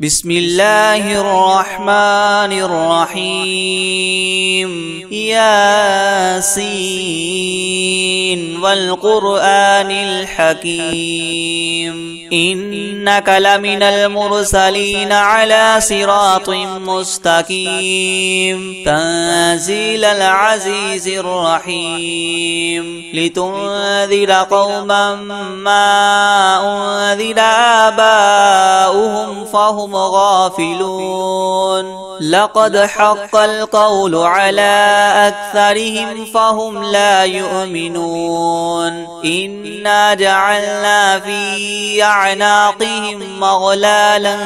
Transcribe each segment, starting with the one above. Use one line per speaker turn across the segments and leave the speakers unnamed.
بسم الله الرحمن الرحيم ياسين والقرآن الحكيم إنك لمن المرسلين على صراط مستقيم تنزيل العزيز الرحيم لتنذر قوما ما أنذر آباؤهم فهم غافلون لقد حق القول على أكثرهم فهم لا يؤمنون إنا جعلنا في أعناقهم مغلالا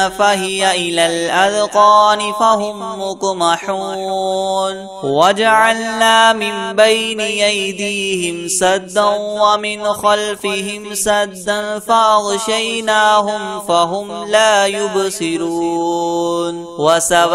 فهي إلى الأذقان فهم مقمحون وجعلنا من بين أيديهم سدا ومن خلفهم سدا فأغشيناهم فهم لا يبصرون وسواء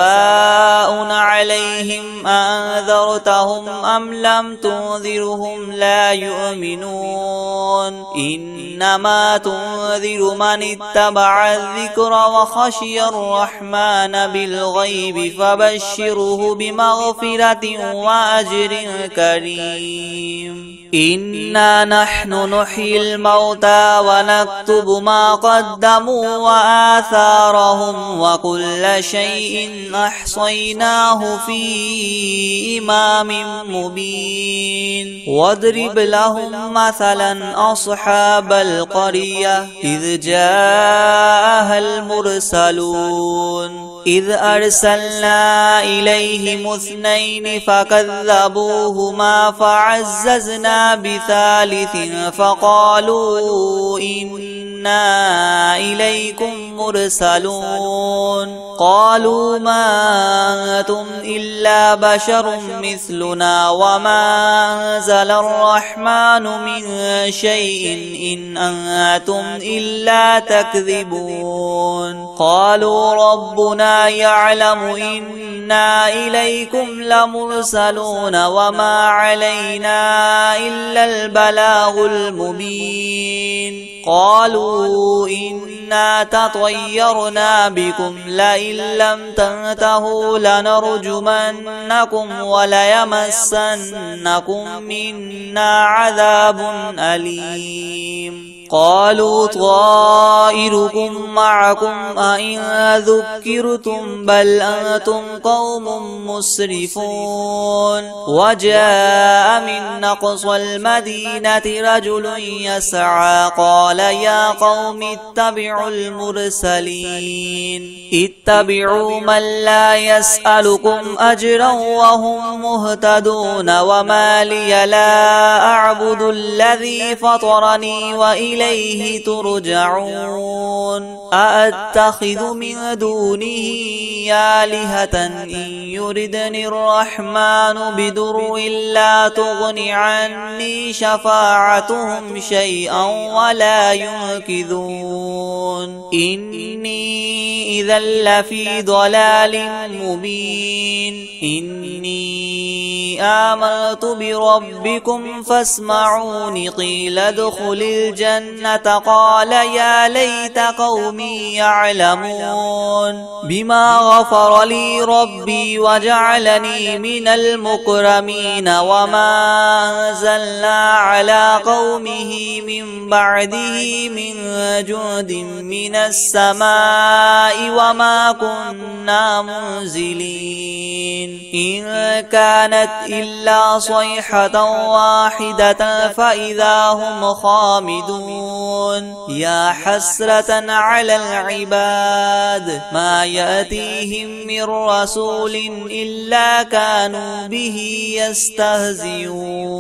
عليهم أنذرتهم أم لم تنذرهم لا يؤمنون إنما تنذر من اتبع الذكر وخشي الرحمن بالغيب فبشره بمغفرة وأجر كريم إنا نحن نحيي الموتى ونكتب ما قدموا وآثارهم وكل شيء أحصيناه في إمام مبين واضرب لهم مثلا أصحاب القرية إذ جاءها المرسلون إذ أرسلنا إليهم اثنين فكذبوهما فعززنا بثالث فقالوا إنا إليكم مرسلون قالوا ما أنتم إلا بشر مثلنا وما أنزل الرحمن من شيء إن أنتم إلا تكذبون قالوا ربنا يعلم إنا إليكم لمرسلون وما علينا إلا البلاغ المبين قالوا إنا تطيرنا بكم لئن لم تنتهوا لنرجمنكم وليمسنكم منا عذاب أليم قالوا طائركم معكم أئن ذكرتم بل أنتم قوم مسرفون وجاء من أقصى المدينة رجل يسعى قال يا قوم اتبعوا المرسلين اتبعوا من لا يسألكم أجرا وهم مهتدون وما لي لا أعبد الذي فطرني وإليه ترجعون أأتخذ من دونه آلهة إن يردني الرحمن بضر لا تغن عني شفاعتهم شيئا ولا ينقذون إني إذا لفي ضلال مبين إني آمنت بربكم فاسمعون قيل ادخل الجنة قال يا ليت قومي يعلمون بما غفر لي ربي وجعلني من المكرمين وما أنزلنا على قومه من بعده من جند من السماء وما كنا منزلين إن كانت إلا صيحة واحدة فإذا هم خامدون يا حسرة على العباد ما يأتيهم من رسول إلا كانوا به يستهزئون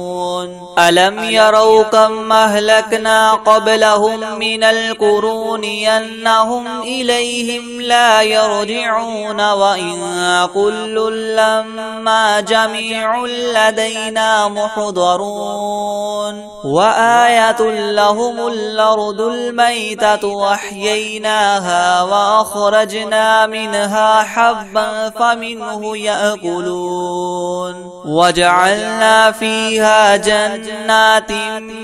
ألم يروا كم أهلكنا قبلهم من القرون أنهم إليهم لا يرجعون وإن كل لما جميع لدينا محضرون وآية لهم الأرض الميتة وأحييناها وأخرجنا منها حبا فمنه يأكلون وجعلنا فيها جنات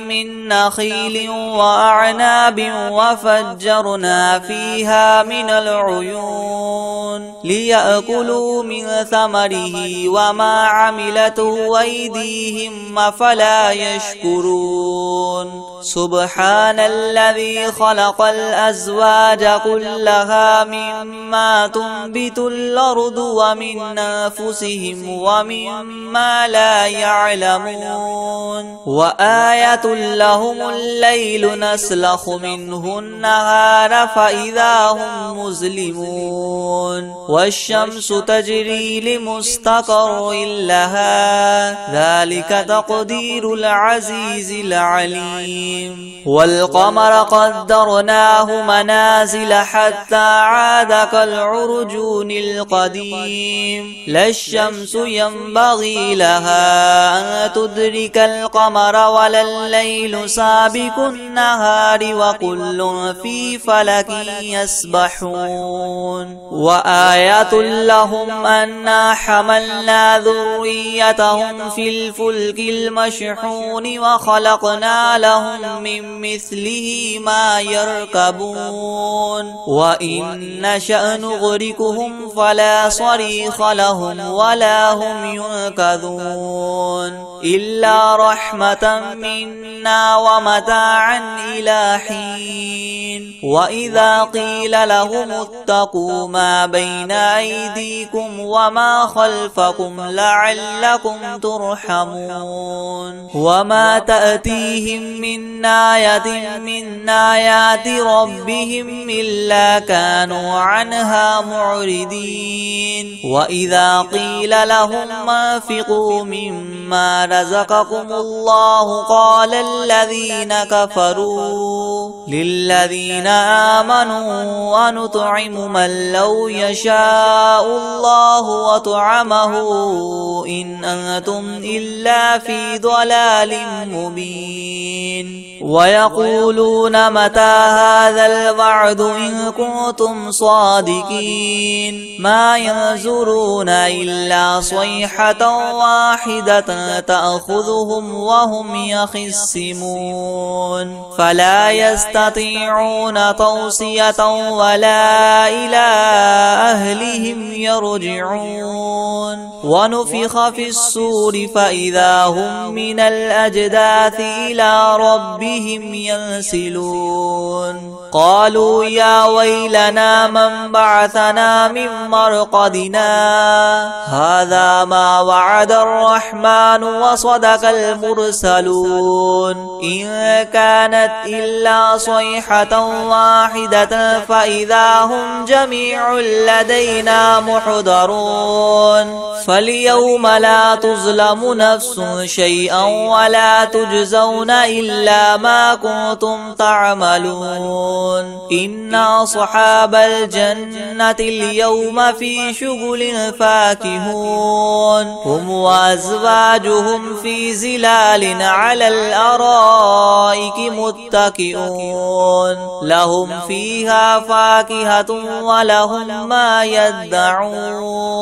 من نخيل وأعناب وفجرنا فيها من العيون ليأكلوا من ثمره وما عملته أيديهم أفلا يشكرون سبحان الذي خلق الأزواج كلها مما تنبت الأرض ومن أنفسهم ومما لا يعلمون وآية لهم الليل نسلخ منه النهار فإذا هم مظلمون والشمس تجري لمستقر لها ذلك تقدير العزيز العليم والقمر قدرناه منازل حتى عاد كالعرجون القديم لا الشمس ينبغي لها أن تدرك القمر ولا الليل سابق النهار وكل في فلك يسبحون وآية لهم أنا حملنا ذريتهم في الفلك المشحون وخلقنا لهم من مثله ما يركبون وإن نشأ نغرقهم فلا صريخ لهم ولا هم ينقذون إلا رحمة منا ومتاعا إلى حين وإذا قيل لهم اتقوا ما بين أيديكم وما خلفكم لعلكم ترحمون وما تأتيهم من آية من آيات ربهم إلا كانوا عنها معرضين وإذا قيل لهم انفقوا مما رزقكم الله قال الذين كفروا للذين آمنوا أنطعم من لو يشاء الله وطعمه إن أنتم إلا في ضلال مبين ويقولون متى هذا الوعد إن كنتم صادقين ما ينظرون إلا صيحة واحدة تأخذهم وهم يخصمون فلا يستطيعون توصية ولا إلى أهلهم يرجعون ونفخ في الصور فإذا هم من الأجداث إلى ربهم ينسلون قالوا يا ويلنا من بعثنا من مرقدنا هذا ما وعد الرحمن وصدق المرسلون إن كانت إلا صيحة واحدة فإذا هم جميع لدينا محضرون فاليوم لا تظلم نفس شيئا ولا تجزون إلا ما كنتم تعملون إن أصحاب الجنة اليوم في شغل فاكهون هم وأزواجهم في زلال على الأرائك متكئون لهم فيها فاكهة ولهم ما يدعون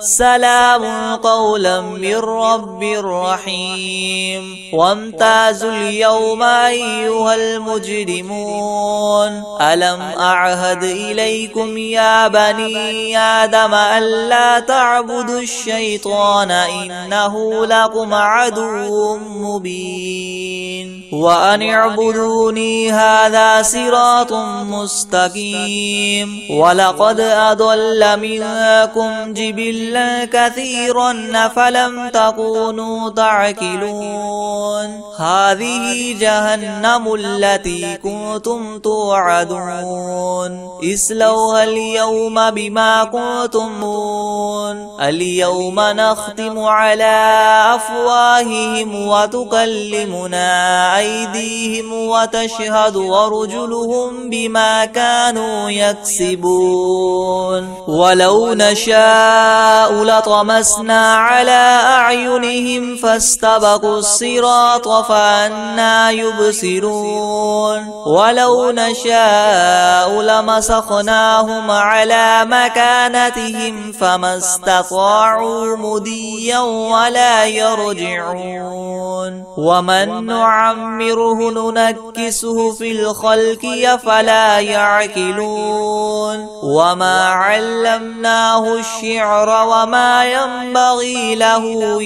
سلام قولا من رب رحيم وامتازوا اليوم أيها المجرمون ألم أعهد إليكم يا بني آدم ألا تعبدوا الشيطان إنه لكم عدو مبين وأن اعبدوني هذا صراط مستقيم ولقد أضل منكم جبلا كثيرا فلم تكونوا تعقلون هذه جهنم التي كنتم توعدون اصلوها اليوم بما كنتم اليوم نختم على أفواههم وتكلمنا أيديهم وتشهد أرجلهم بما كانوا يكسبون ولو نشاء لطمسنا على أعينهم فاستبقوا الصراط فأنى يبصرون ولو نشاء لمسخناهم على مكانتهم فما استطاعوا مديا ولا يرجعون ومن نعمره ننكسه في الخلق أفلا يعقلون وما علمناه الشعر وما ينبغي له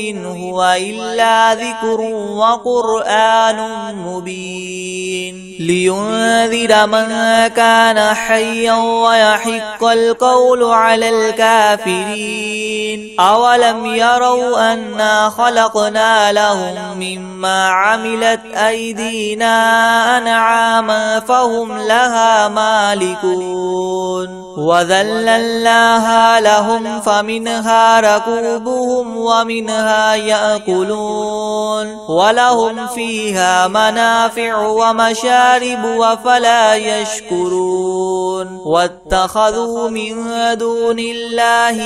إن هو إلا ذكر وقرآن مبين لينذر من كان حيا ويحق القول على الكافرين أولم يروا أنا خلقنا لهم مما عملت أيدينا أنعاما فهم لها مالكون وذللناها لهم فمنها ركوبهم ومنها يأكلون ولهم فيها منافع ومشارب وفلا يشكرون واتخذوا من دون الله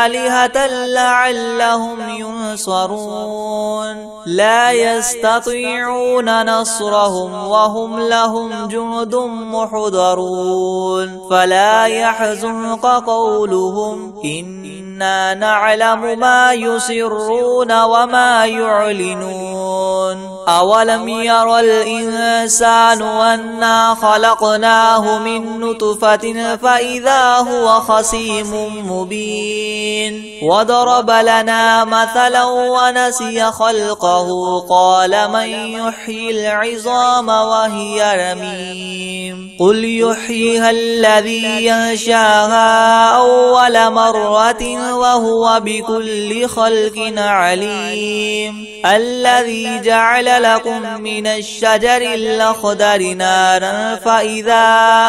آلهة لعلهم ينصرون لا يستطيعون نصرهم وهم لهم جند محضرون فلا يحزنك قولهم إنا نعلم ما يسرون وما يعلنون أولم ير الإنسان أنا خلقناه من نطفة فإذا هو خصيم مبين وضرب لنا مثلا ونسي خلقه قال من يحيي العظام وهي رميم قل يحييها الذي ينشاها أول مرة وهو بكل خلق عليم الذي جعل لكم من الشجر الأخضر نارا فإذا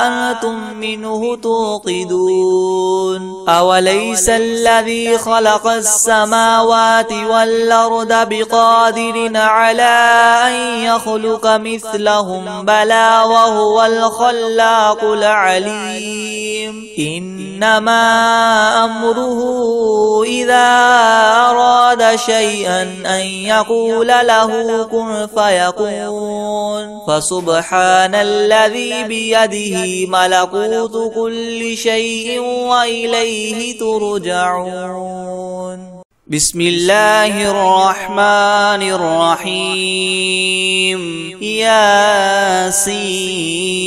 أنتم منه توقدون أوليس الذي خلق السماوات والأرض بقادر على أن يخلق مثلهم بلى وهو الخلاق العليم إنما أمره إذا أراد شيئا أن يقول له كن فيكون فسبحان الذي بيده ملكوت كل شيء وإليه ترجعون بسم الله الرحمن الرحيم ياسين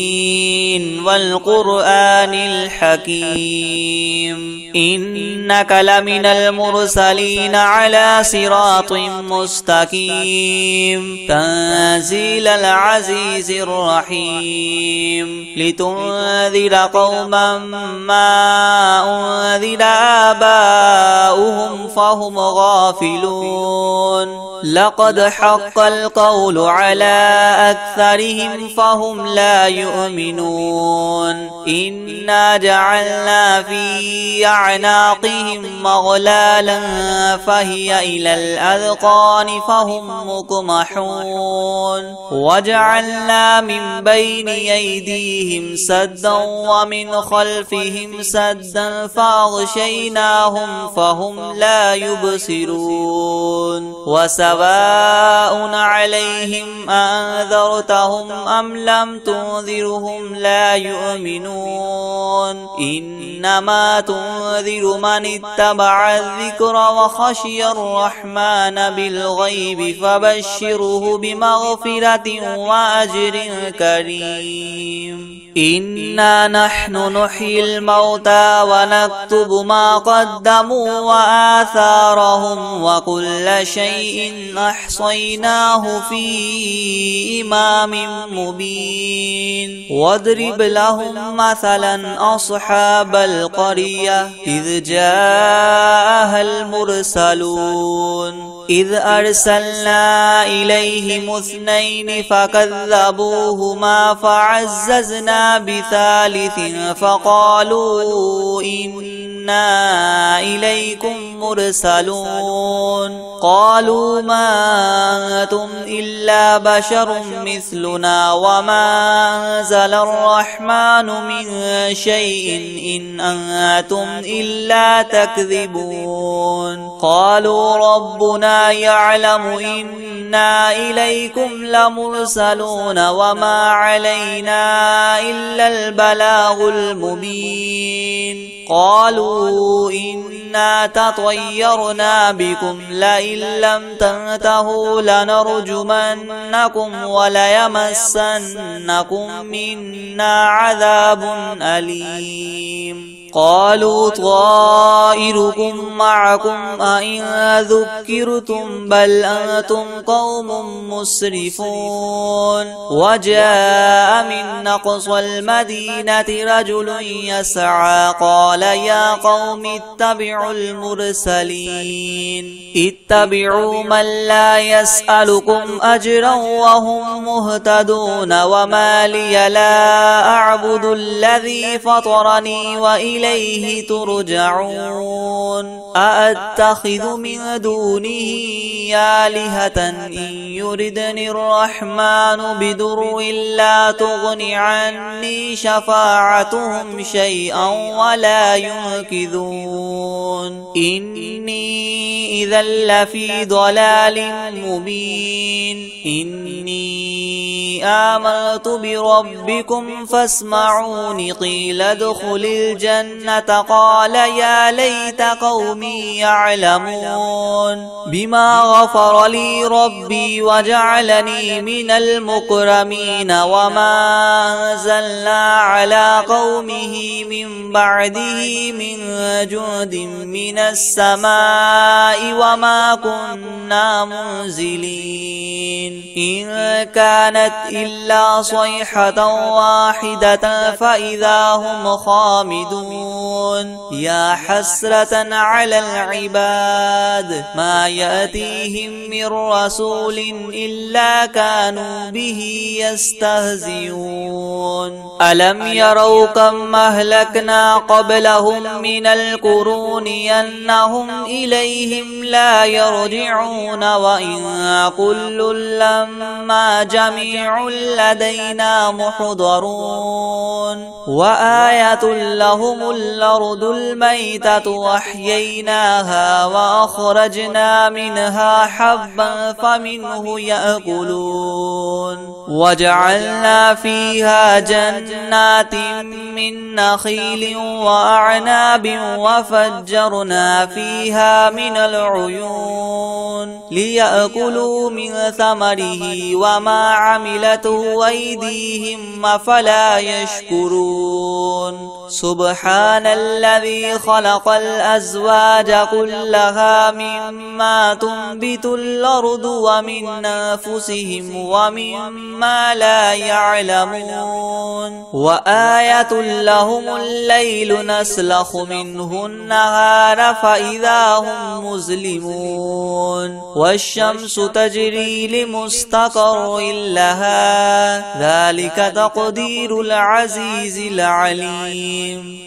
والقرآن الحكيم إنك لمن المرسلين على صراط مستقيم تنزيل العزيز الرحيم لتنذر قوما ما أنذر آباؤهم فهم غافلون لقد حق القول على أكثرهم فهم لا يؤمنون إنا جعلنا في أعناقهم مغلالا فهي إلى الأذقان فهم مقمحون وجعلنا من بين أيديهم سدا ومن خلفهم سدا فأغشيناهم فهم لا يبصرون وسواء عليهم أنذرتهم أم لم تنذرهم لا يؤمنون إنما تنذر من اتبع الذكر وخشي الرحمن بالغيب فبشره بمغفرة وأجر كريم إنا نحن نحيي الموتى ونكتب ما قدموا وآثارهم وكل شيء أحصيناه في إمام مبين واضرب لهم مثلا أصحاب القرية إذ جاءها المرسلون إذ أرسلنا إليهم 2 فكذبوهما فعززنا بثالث فقالوا إنا إليكم مرسلون قالوا ما أنتم إلا بشر مثلنا وما أنزل الرحمن من شيء إن أنتم إلا تكذبون قالوا ربنا يعلم إنا إليكم لمرسلون وما علينا إلا البلاغ المبين قالوا إنا تطيرنا بكم لئن لم تنتهوا لنرجمنكم وليمسنكم منا عذاب أليم قالوا طائركم معكم أئن ذكرتم بل أنتم قوم مسرفون وجاء من أقصى المدينة رجل يسعى قال يا قوم اتبعوا المرسلين اتبعوا من لا يسألكم أجرا وهم مهتدون وما لي لا أعبد الذي فطرني وإليه ترجعون أأتخذ من دونه آلهة إن يردني الرحمن بدر لا تغن عني شفاعتهم شيئا ولا ينقذون إني إذا لفي ضلال مبين إني آمنت بربكم فاسمعون قيل ادخل الجنة قال يا ليت قومي يعلمون بما غفر لي ربي وجعلني من المكرمين وما أنزلنا على قومه من بعده من جند من السماء وما كنا منزلين إن كانت إلا صيحة واحدة فإذا هم خامدون يا حسرة على العباد ما يأتيهم من رسول إلا كانوا به يستهزئون ألم يروا كم أهلكنا قبلهم من القرون أنهم إليهم لا يرجعون وإن كل لما جميع لدينا محضرون وآية لهم الأرض الميتة وأحييناها وأخرجنا منها حبا فمنه يأكلون وجعلنا فيها جنات من نخيل وأعناب وفجرنا فيها من العيون ليأكلوا من ثمره وما عملته أيديهم أفلا يشكرون سبحان الذي خلق الأزواج كلها مما تنبت الأرض ومن أنفسهم ومما لا يعلمون وآية لهم الليل نسلخ منه النهار فإذا هم مظلمون والشمس تجري لمستقر لها ذلك تقدير العزيز العليم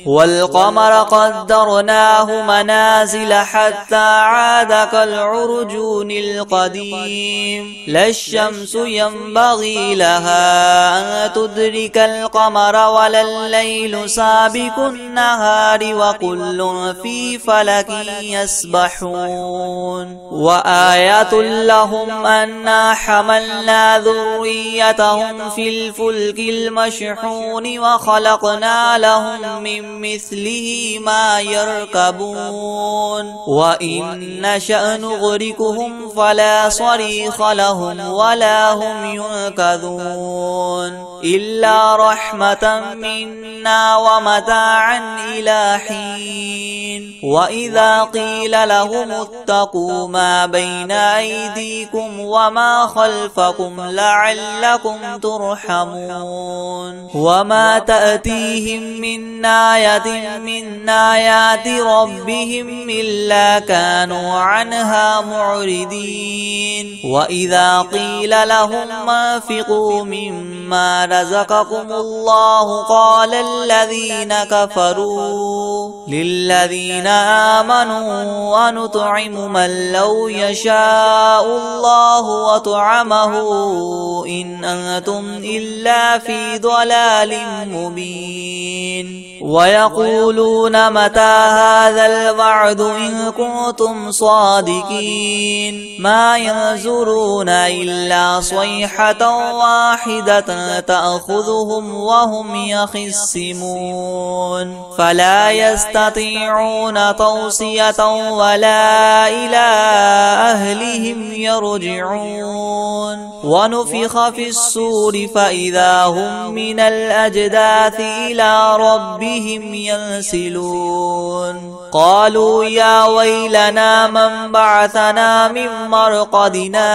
والقمر قدرناه منازل حتى عاد كالعرجون القديم لا الشمس ينبغي لها أن تدرك القمر ولا الليل سابق النهار وكل في فلك يسبحون وآية لهم أنا حملنا ذريتهم في الفلك المشحون وخلقنا لهم من مثله ما يركبون وإن نشأ نغرقهم فلا صريخ لهم ولا هم ينقذون إلا رحمة منا ومتاعا إلى حين. وإذا قيل لهم اتقوا ما بين أيديكم وما خلفكم لعلكم ترحمون. وما تأتيهم من آية من آيات ربهم إلا كانوا عنها معرضين. وإذا قيل لهم انفقوا مما رزقكم الله قال الذين كفروا للذين آمنوا أنطعم من لو يشاء الله وطعمه إن أنتم إلا في ضلال مبين. ويقولون متى هذا الوعد إن كنتم صادقين ما ينظرون إلا صيحة واحدة تأخذهم وهم يخصمون فلا يستطيعون توصية ولا إلى أهلهم يرجعون. ونفخ في الصور فإذا هم من الأجداث إلى ربهم ينسلون. قالوا يا ويلنا من بعثنا من مرقدنا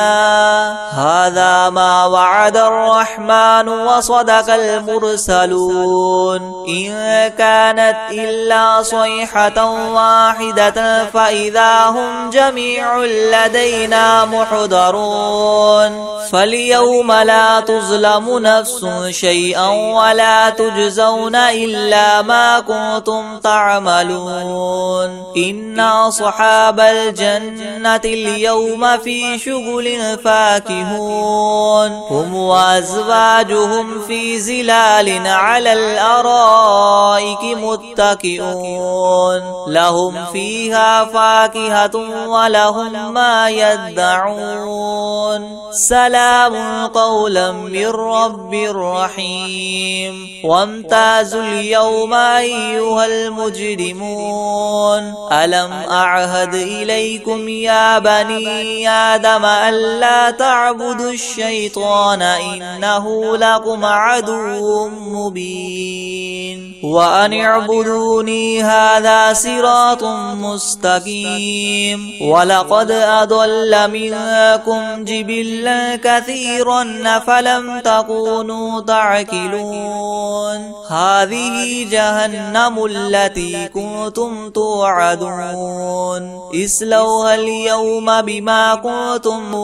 هذا ما وعد الرحمن وصدق المرسلون إن كانت إلا صيحة واحدة فإذا هم جميع لدينا محضرون. فاليوم لا تظلم نفس شيئا ولا تجزون إلا ما كنتم تعملون. إن أصحاب الجنة اليوم في شغل فاكهون هم وأزواجهم في زلال على الأرائك متكئون لهم فيها فاكهة ولهم ما يدعون. سلام قولا من رب رحيم. وامتازوا اليوم أيها المجرمون ألم أعهد إليكم يا بني آدم ألا تعبدوا الشيطان إنه لكم عدو مبين. وأن اعبدوني هذا صراط مستقيم. ولقد أضل منكم جبلا كثيرا فلم تكونوا تعقلون. هذه جهنم التي كنتم توعدون اصلوها اليوم بما كنتم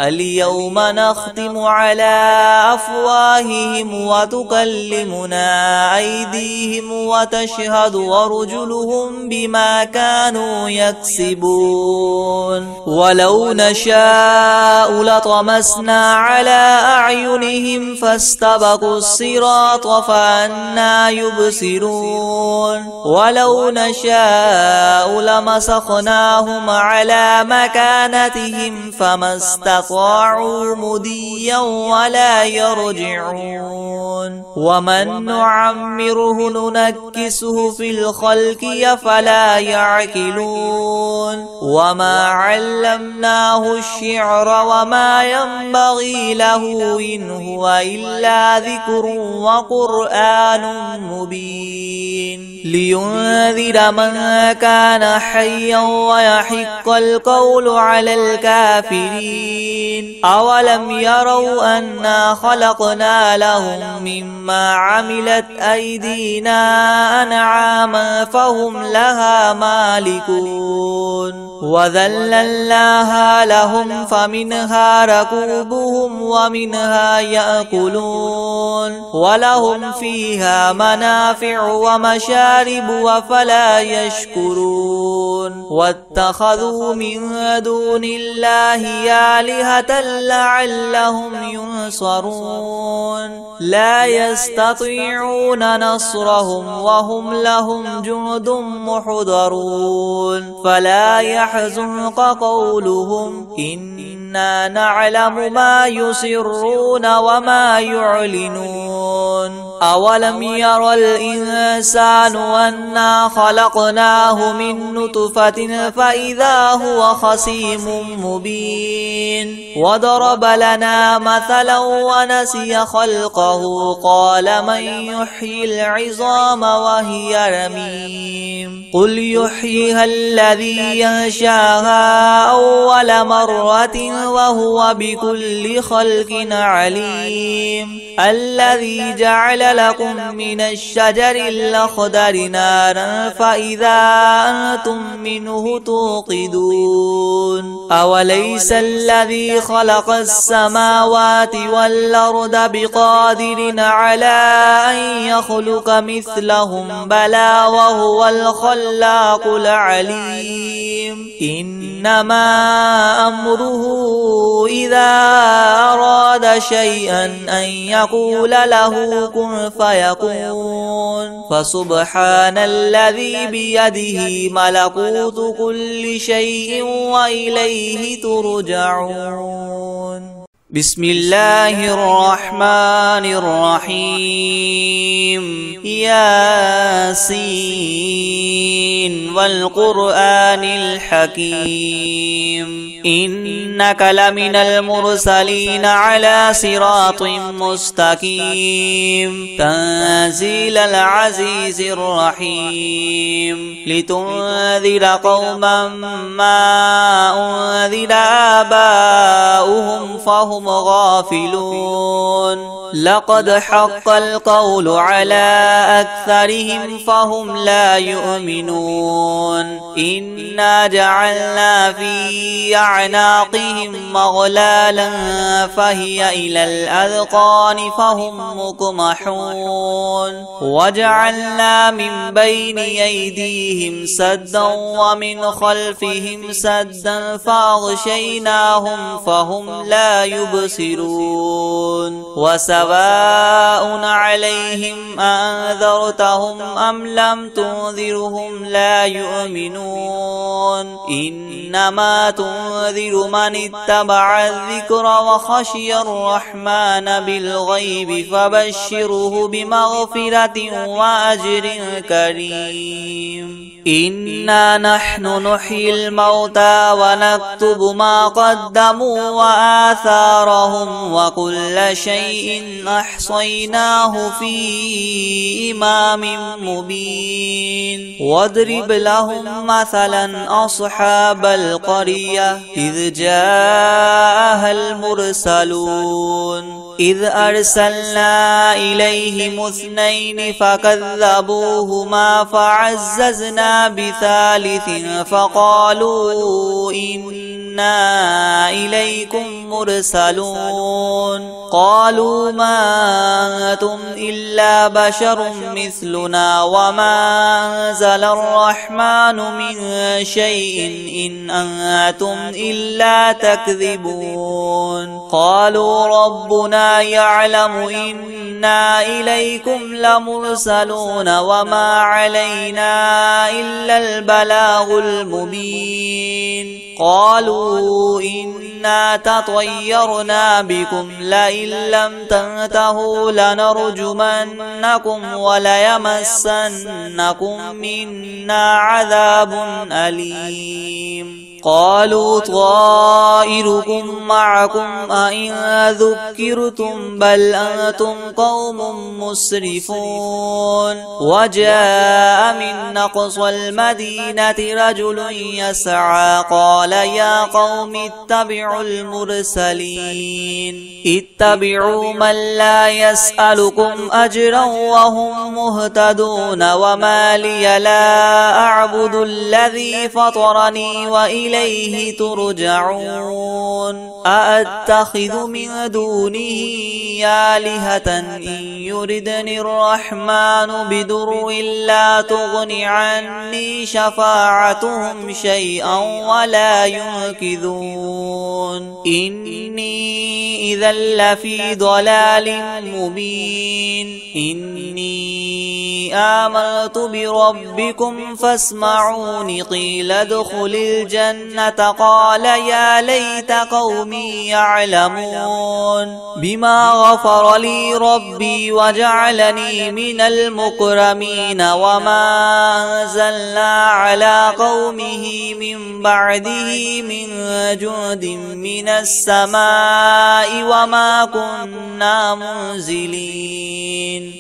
اليوم نختم على أفواههم وتكلمنا أيديهم وتشهد أرجلهم بما كانوا يكسبون. ولو نشاء لطمسنا على أعينهم فاستبقوا الصراط فأنى يبصرون. ولو نشاء لمسخناهم على مكانتهم فما استطاعوا مضيا ولا يرجعون. ومن نعمره ننكسه في الخلق أفلا يعقلون. وما علمناه الشعر وما ينبغي له إن هو إلا ذكر وقرآن مبين. لينذر من كان حيا ويحق القول على الكافرين. أولم يروا أنا خلقنا لهم مما عملت أيدينا أنعاما فهم لها مالكون. وذللناها لهم فمنها ركوبهم ومنها يأكلون ولهم فيها منافع ومشارب وفلا يشكرون. واتخذوا من دون الله آلهة لعلهم ينصرون. لا يستطيعون نصرهم وهم لهم جند محضرون. فلا يحزنك قولهم إنا نعلم ما يسرون وما يعلنون. أولم ير الإنسان أنا خلقناه من نطفة فإذا هو خصيم مبين وضرب لنا مثلا ونسي خلقه قال من يحيي العظام وهي رميم قل يحييها الذي ينشاها أول مرة وهو بكل خلق عليم الذي جعل لكم من الشجر الأخضر نارا فإذا أنتم منه توقدون أوليس الذي خلق السماوات والأرض بقادر على أن يخلق مثلهم بلى وهو الخلاق العليم إنما أمره إذا أراد شيئا أن يقول له كن فيكون فسبحان الذي بيده ملكوت كل شيء وإليه ترجعون بسم الله الرحمن الرحيم ياسين والقرآن الحكيم إنك لمن المرسلين على صراط مستقيم تنزيل العزيز الرحيم لتنذر قوما ما أنذر آباؤهم فهم غافلون لقد حق القول على أكثرهم فهم لا يؤمنون إنا جعلنا في أعناقهم مغلالا فهي إلى الأذقان فهم مقمحون وجعلنا من بين أيديهم سدا ومن خلفهم سدا فأغشيناهم فهم لا يبصرون وسواء عليهم أنذرتهم أم لم تنذرهم لا يؤمنون إنما تنذر من اتبع الذكر وخشي الرحمن بالغيب فبشره بمغفرة وأجر كريم إنا نحن نحيي الموتى ونكتب ما قدموا وآثارهم وكل شيء أحصيناه في إمام مبين واضرب لهم مثلا أصحاب القرية إذ جاءها المرسلون إذ أرسلنا إليهم اثنين فكذبوهما فعززنا بثالث فقالوا إنا إليكم مرسلون قالوا ما أنتم إلا بشر مثلنا وما أنزل الرحمن من شيء إن أنتم إلا تكذبون قالوا ربنا يعلم إنا إليكم لمرسلون وما علينا إلا البلاغ المبين قالوا إنا تطيرنا بكم لئن لم تنتهوا لنرجمنكم وليمسنكم منا عذاب أليم قالوا طائركم معكم أئن ذكرتم بل أنتم قوم مسرفون وجاء من أقصى المدينة رجل يسعى قال يا قوم اتبعوا المرسلين اتبعوا من لا يسألكم أجرا وهم مهتدون وما لي لا أعبد الذي فطرني وإليه ترجعون أأتخذ من دونه آلهة إن يردني الرحمن بضر لا تغن عني شفاعتهم شيئا ولا ينقذون إني إذا لفي ضلال مبين إني آمنت بربكم فاسمعون قيل ادخل الجنة الجنة قال يا ليت قومي يعلمون بما غفر لي ربي وجعلني من المكرمين وما أنزلنا على قومه من بعده من جند من السماء وما كنا منزلين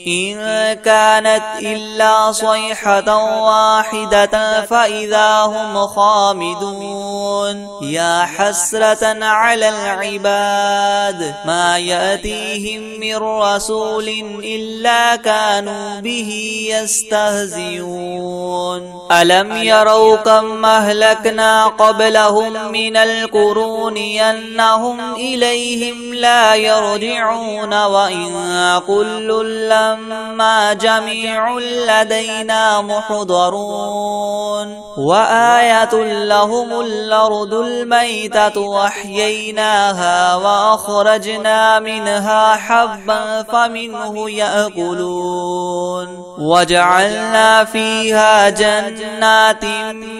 إن كانت إلا صيحة واحدة فإذا هم خامدون يا حسرة على العباد ما يأتيهم من رسول إلا كانوا به يستهزئون ألم يروا كم أهلكنا قبلهم من القرون أنهم إليهم لا يرجعون وإن كل لما جميع لدينا محضرون وآية لهم الأرض الميتة وأحييناها وأخرجنا منها حبا فمنه يأكلون وجعلنا فيها جنات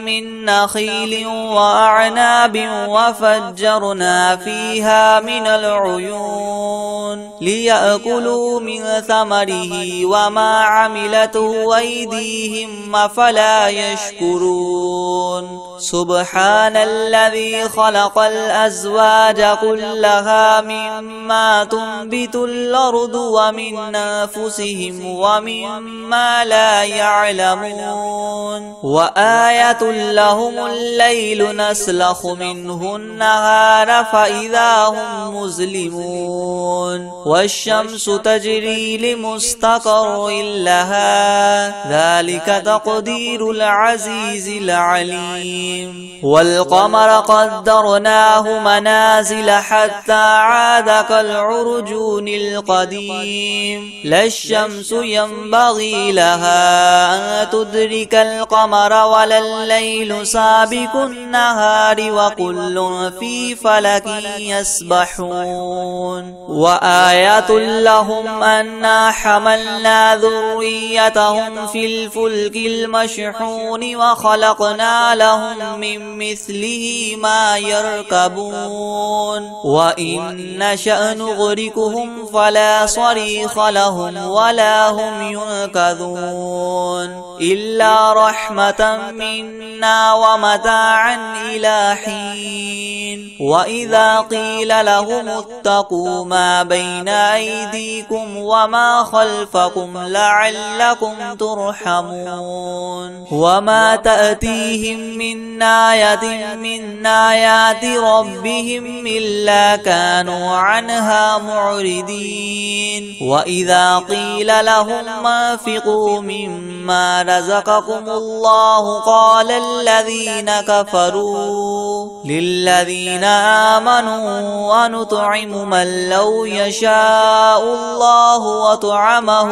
من نخيل وأعناب وفجرنا فيها من العيون ليأكلوا من ثمره وما عملته أيديهم أفلا يشكرون سبحان الذي خلق الأزواج كلها مما تنبت الأرض ومن أنفسهم ومما لا يعلمون وآية لهم الليل نسلخ منه النهار فإذا هم مظلمون والشمس تجري لمستقر لها ذلك تقدير العزيز العليم والقمر قدرناه منازل حتى عاد كالعرجون القديم لا الشمس ينبغي لها أن تدرك القمر ولا الليل سابق النهار وكل في فلك يسبحون وآية لهم أنا حملنا ذريتهم في الفلك المشحون وخلقنا لهم من مثله ما يركبون وإن نشأ نغرقهم فلا صريخ لهم ولا هم ينقذون إلا رحمة منا ومتاعا إلى حين وإذا قيل لهم اتقوا ما بين أيديكم وما خلفكم لعلكم ترحمون وما تأتيهم من آية من آيات ربهم إلا كانوا عنها معرضين وإذا قيل لهم انفقوا مما رزقكم الله قال الذين كفروا للذين آمنوا ونطعم من لو يشاء الله وطعمه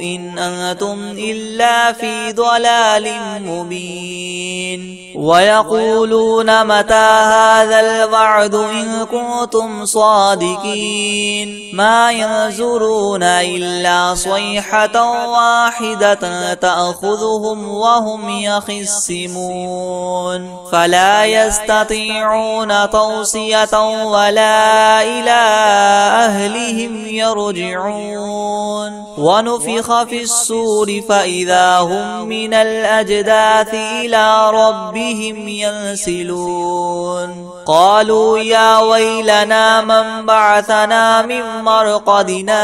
إن أنتم إلا في ضلال مبين ويقولون متى هذا الوعد إن كنتم صادقين ما ينظرون إلا صيحة واحدة تأخذهم وهم يخصمون فلا يستطيعون توصية ولا إلى أهلهم يرجعون ونفخ في الصور فإذا هم من الأجداث إلى ربهم ينسلون قالوا يا ويلنا من بعثنا من مرقدنا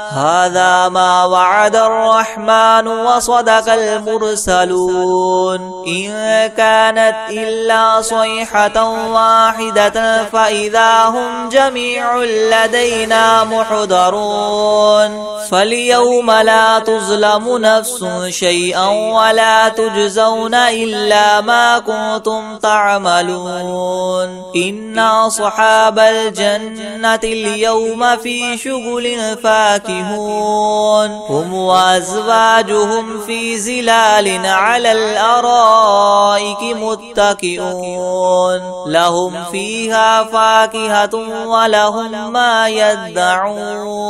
هذا ما وعد الرحمن وصدق المرسلون إن كانت إلا صيحة واحدة فإذا هم جميع لدينا محضرون فاليوم لا تظلم نفس شيئا ولا تجزون إلا ما كنتم تعملون إن أصحاب الجنة اليوم في شغل فاكهون هم وأزواجهم في زلال على الأرائك متكئون لهم فيها فاكهة ولهم ما يدعون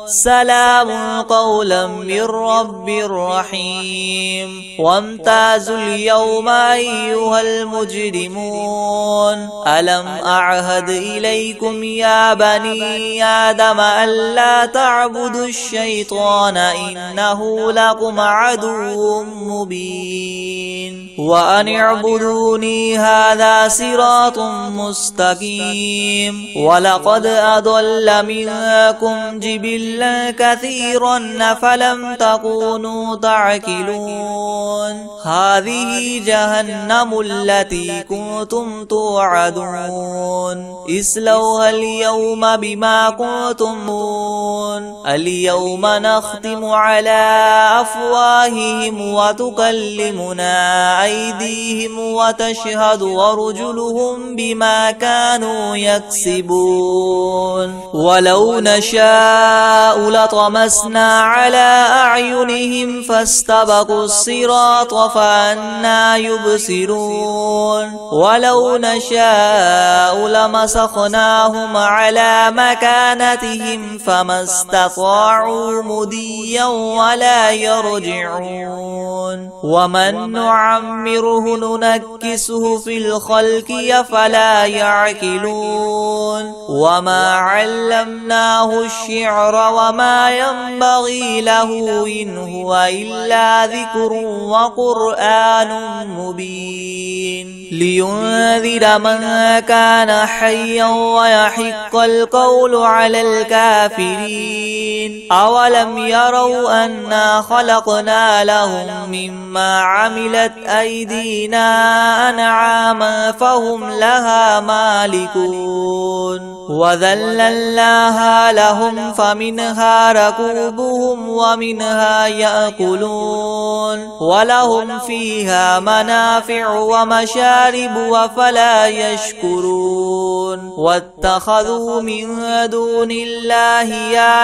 سلام سلام قولا من رب رحيم وامتازوا اليوم أيها المجرمون ألم أعهد إليكم يا بني آدم ألا تعبدوا الشيطان إنه لكم عدو مبين وأن اعبدوني هذا صراط مستقيم ولقد أضل منكم جبلا كثيرا فلم تكونوا تعقلون هذه جهنم التي كنتم توعدون اصلوها اليوم بما كنتم اليوم نختم على أفواههم وتكلمنا أيديهم وتشهد أرجلهم بما كانوا يكسبون ولو نشاء لطمسنا على أعينهم فاستبقوا الصراط فأنى يبصرون ولو نشاء لمسخناهم على مكانتهم فما استطاعوا مديا ولا يرجعون ومن نعمره ننكسه في الخلق أفلا يعقلون وما علمناه الشعر وما ينبغي له إن هو إلا ذكر وقرآن مبين لينذر من كان حيا ويحق القول على الكافرين أولم يروا أنا خلقنا لهم مما عملت أيدينا أنعاما فهم لها مالكون وذللناها لهم فمنها ركوبهم ومنها يأكلون ولهم فيها منافع ومشارب وفلا يشكرون واتخذوا من دون الله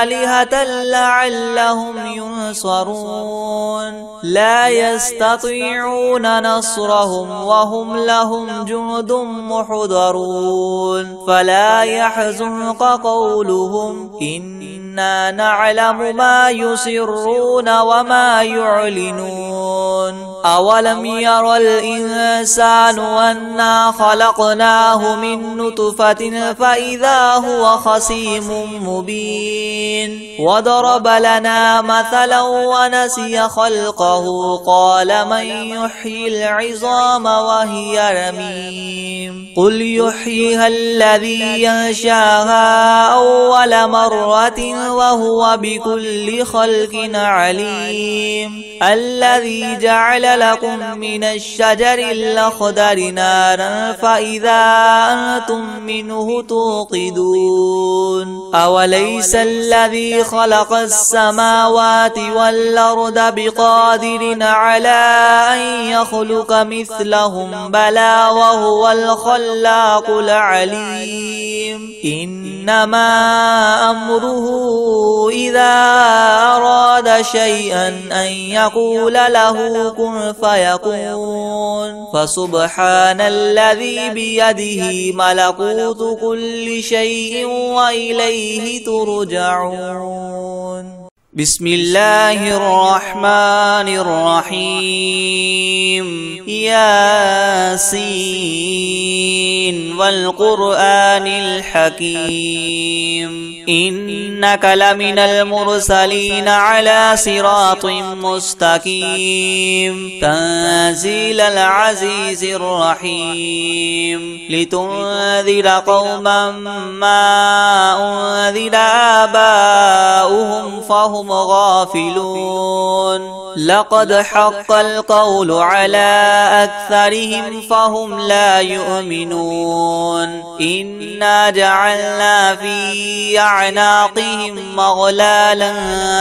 آلهة لعلهم ينصرون لا يستطيعون نصرهم وهم لهم جند محضرون فلا يحزنك قولهم إنا نعلم ما يسرون وما يعلنون أولم ير الإنسان أنا خلقناه من نطفة فإذا هو خصيم مبين وضرب لنا مثلا ونسي خلقه قال من يحيي العظام وهي رميم قل يحييها الذي ينشاها أول مرة وهو بكل خلق عليم الذي جعل لكم من الشجر الأخضر نارا فإذا أنتم منه توقدون أوليس الذي خلق السماوات والأرض بقادر على أن يخلق مثلهم بلى وهو الخلاق العليم إنما أمره إذا أراد شيئا أن يقول له كن فيكون فسبحان الذي بيده ملكوت كل شيء وإليه ترجعون بسم الله الرحمن الرحيم ياسين والقرآن الحكيم إنك لمن المرسلين على صراط مستقيم تنزيل العزيز الرحيم لتنذر قوما ما أنذر آباؤهم فهم غافلون لقد حق القول على أكثرهم فهم لا يؤمنون إنا جعلنا في أعناقهم مغلالا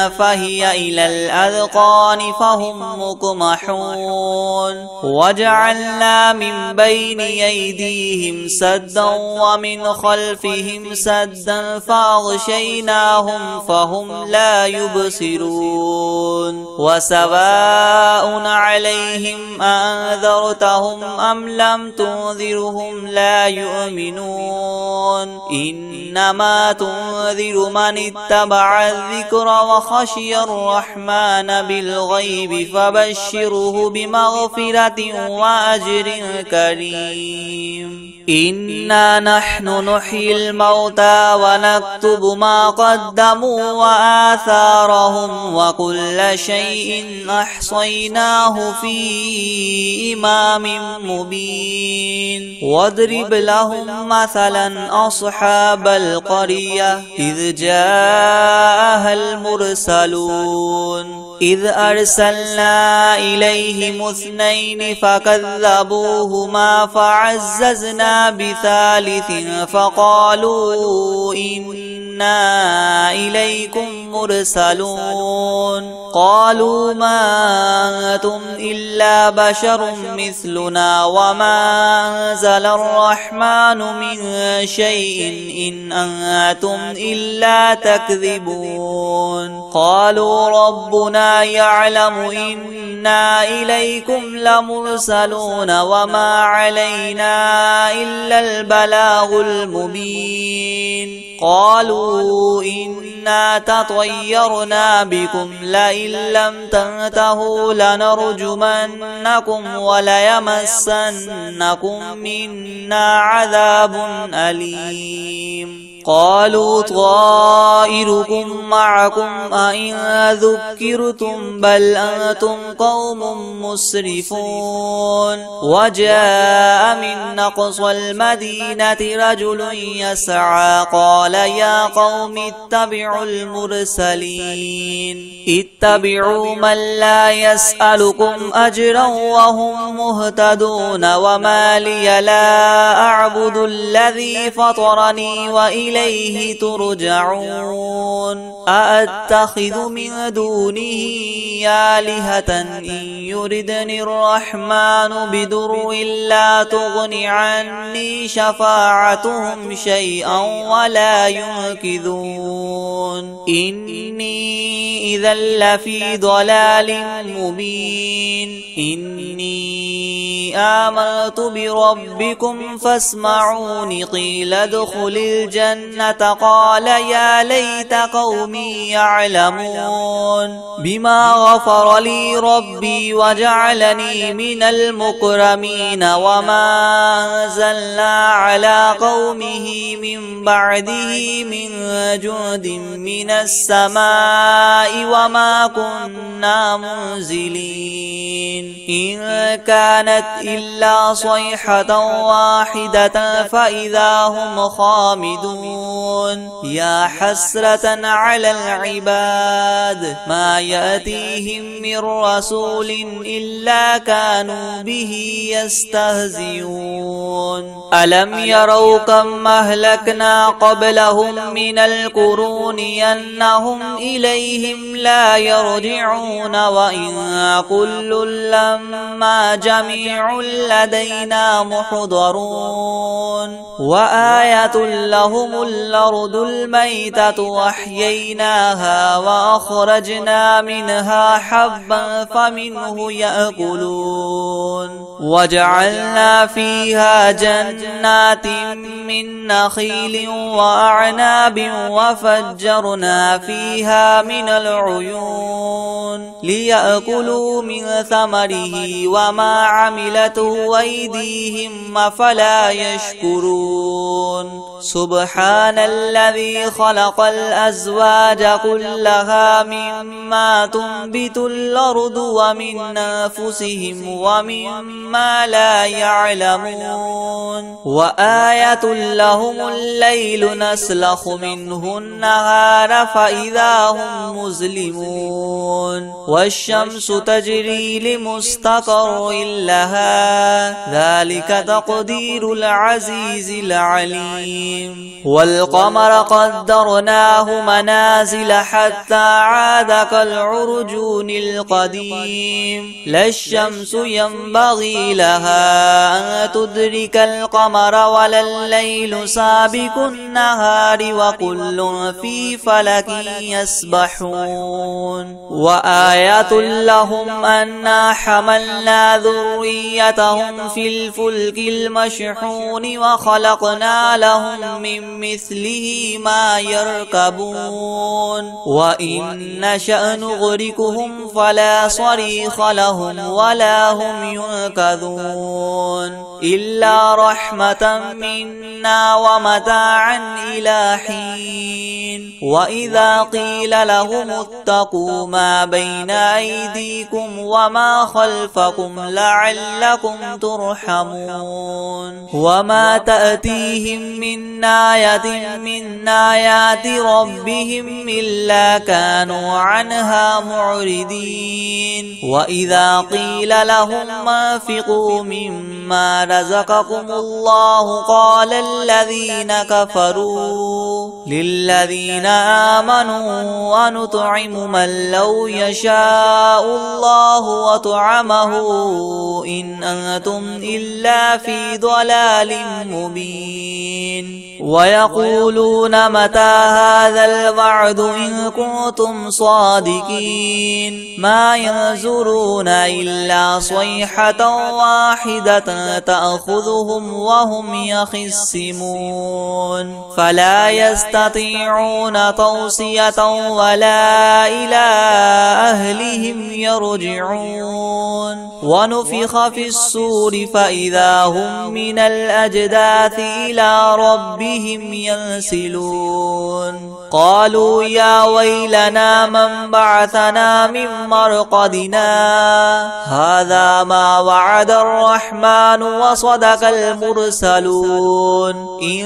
فهي إلى الأذقان فهم مقمحون وجعلنا من بين أيديهم سدا ومن خلفهم سدا فأغشيناهم فهم لا يبصرون وسواء عليهم أنذرتهم أم لم تنذرهم لا يؤمنون إنما تنذر من اتبع الذكر وخشي الرحمن بالغيب فبشره بمغفرة وأجر كريم إنا نحن نحيي الموتى ونكتب ما قدموا وآثارهم وكل شيء أحصيناه في إمام مبين واضرب لهم مثلا أصحاب القرية إذ جاءها المرسلون إذ أرسلنا إليهم 2 فكذبوهما فعززنا بثالث فقالوا إنا إليكم مرسلون قالوا ما أنتم إلا بشر مثلنا وما أنزل الرحمن من شيء إن أنتم إلا تكذبون قالوا ربنا يعلم إنا إليكم لمرسلون وما علينا إلا البلاغ المبين قالوا إنا تطيرنا بكم لئن لم تنتهوا لنرجمنكم وليمسنكم منا عذاب أليم قالوا طائركم معكم أئن ذكرتم بل أنتم قوم مسرفون وجاء من أقصى المدينة رجل يسعى قال يا قوم اتبعوا المرسلين اتبعوا من لا يسألكم أجرا وهم مهتدون وما لي لا أعبد الذي فطرني وإليه ترجعون أأتخذ من دونه آلهة إن يردني الرحمن بدر لا تغن عني شفاعتهم شيئا ولا ينقذون إني إذا لفي ضلال مبين إني آمنت بربكم فاسمعون قيل ادخل الجنة قال يا ليت قومي يعلمون بما غفر لي ربي وجعلني من المكرمين وما أنزلنا على قومه من بعده من جند من السماء وما كنا منزلين إن كانت إلا صيحة واحدة فإذا هم خامدون يا حسرة على العباد ما يأتيهم من رسول إلا كانوا به يستهزئون ألم يروا كم أهلكنا قبلهم من القرون أنهم إليهم لا يرجعون وإن كل لما جميع لدينا محضرون وآية لهم الأرض الميتة وأحييناها وأخرجنا منها حبا فمنه يأكلون وجعلنا فيها جنات من نخيل وأعناب وفجرنا فيها من العيون ليأكلوا من ثمره وما عملته أيديهم أفلا يشكرون سبحان الذي خلق الأزواج كلها مما تنبت الأرض ومن أنفسهم ومما لا يعلمون وآية لهم الليل نسلخ منه النهار فإذا هم مظلمون والشمس تجري لمستقر لها ذلك تقدير العزيز العليم والقمر قدرناه منازل حتى عاد كالعرجون القديم لا الشمس ينبغي لها أن تدرك القمر ولا الليل سابق النهار وكل في فلك يسبحون وآية لهم أنا حملنا ذريتهم في الفلك المشحون وخلقنا لهم من مثله ما يركبون وإن نشأ نغرقهم فلا صريخ لهم ولا هم ينقذون إلا رحمة منا ومتاعا إلى حين وإذا قيل لهم اتقوا ما بين أيديكم وما خلفكم لعلكم ترحمون وما تأتيهم من آية من آيات ربهم إلا كانوا عنها معرضين وإذا قيل لهم انفقوا مما رزقكم الله قال الذين كفروا للذين آمنوا أنطعم من لو يشاء الله وطعمه إن أنتم إلا في ضلال مبين ويقولون متى هذا الوعد إن كنتم صادقين ما ينظرون إلا صيحة واحدة تأخذهم وهم يخصمون فلا يستطيعون توصية ولا إلى أهلهم يرجعون ونفخ في الصور فإذا هم من الأجداث إلى ربهم ينسلون قالوا يا ويلنا من بعثنا من مرقدنا هذا ما وعد الرحمن وصدق المرسلون إن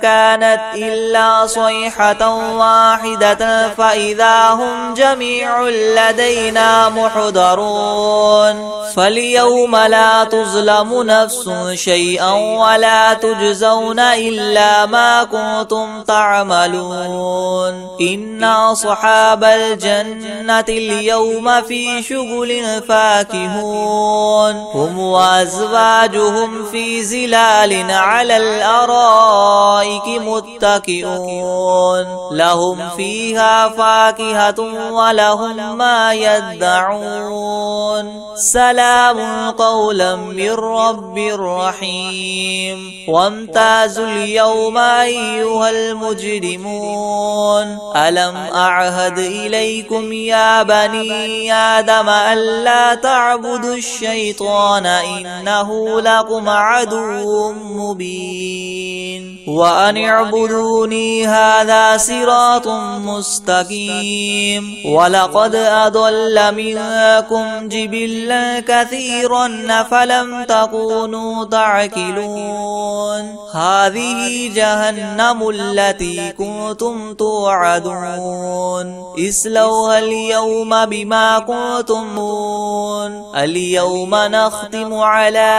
كانت إلا صيحة واحدة فإذا هم جميع لدينا محضرون فاليوم لا تظلم نفس شيئا ولا تجزون إلا ما كنتم تعملون إن أصحاب الجنة اليوم في شغل فاكهون هم وأزواجهم في زلال على الأرائك متكئون لهم فيها فاكهة ولهم ما يدعون سلام قولا من رب رحيم وامتازوا اليوم أيها المجرمون ألم أعهد إليكم يا بني آدم ألا تعبدوا الشيطان إنه لكم عدو مبين وأن اعبدوني هذا صراط مستقيم ولقد أضل منكم جبلا كثيرا فلم تكونوا تعقلون هذه جهنم التي كنتم توعدون اصلوها اليوم بما كنتم اليوم نختم على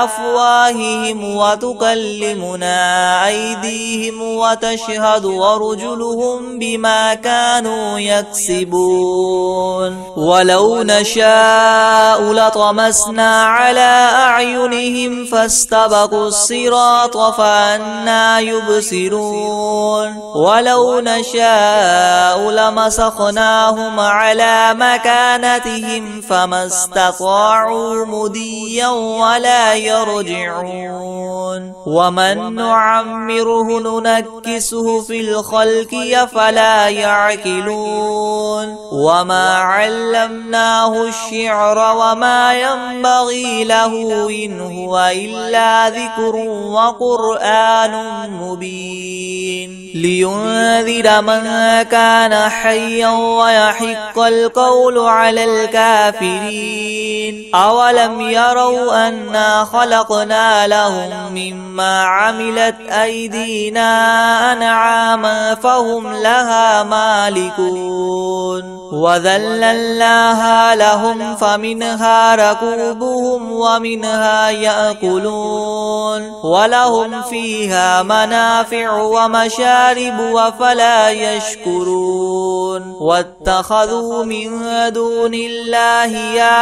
أفواههم وتكلمنا أيديهم وتشهد أرجلهم بما كانوا يكسبون ولو نشاء لطمسنا على أعينهم فاستبقوا الصراط فأنى يبصرون ولو نشاء لمسخناهم على مكانتهم فما استطاعوا مديا ولا يرجعون ومن نعمره ننكسه في الخلق أفلا يعقلون وما علمناه الشعر وما ينبغي له إن هو إلا ذكر وقرآن مبين لينذر من كان حيا ويحق القول على الكافرين أولم يروا أنا خلقنا لهم مما عملت أيدينا أنعاما فهم لها مالكون وذللناها لهم فمنها ركوبهم ومنها يأكلون ولهم فيها منافع ومشارب وفلا يشكرون واتخذوا من دون الله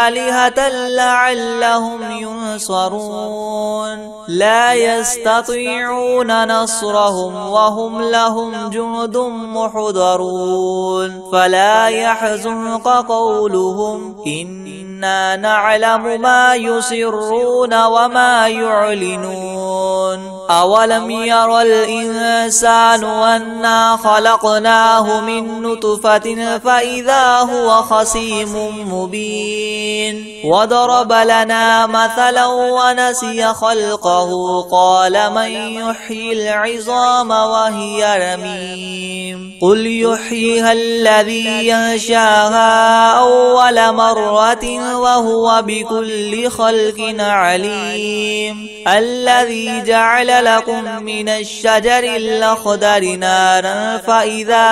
آلهة لعلهم ينصرون لا يستطيعون نصرهم وهم لهم جند محضرون فلا يحزنك قولهم إنا نعلم ما يسرون وما يعلنون أولم ير الإنسان أنا خلقناه من نطفة فإذا هو خصيم مبين وضرب لنا مثلا ونسي خلقه قال من يحيي العظام وهي رميم قل يحييها الذي ينشاها أول مرة وهو بكل خلق عليم الذي جعل لكم من الشجر الأخضر نارا فإذا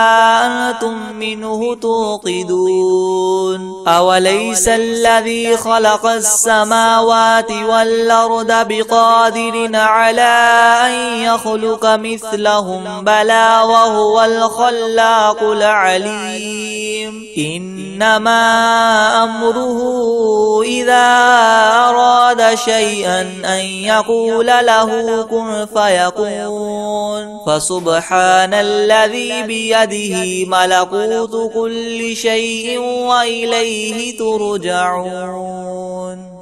أنتم منه توقدون أوليس الذي خلق السماوات والأرض بقادر على أن يخلق مثلهم بلى وهو الخلاق العليم إنما أمره إذا أراد شيئا أن يقول له كن فيكون فسبحان الذي بيده ملكوت كل شيء وإليه ترجعون.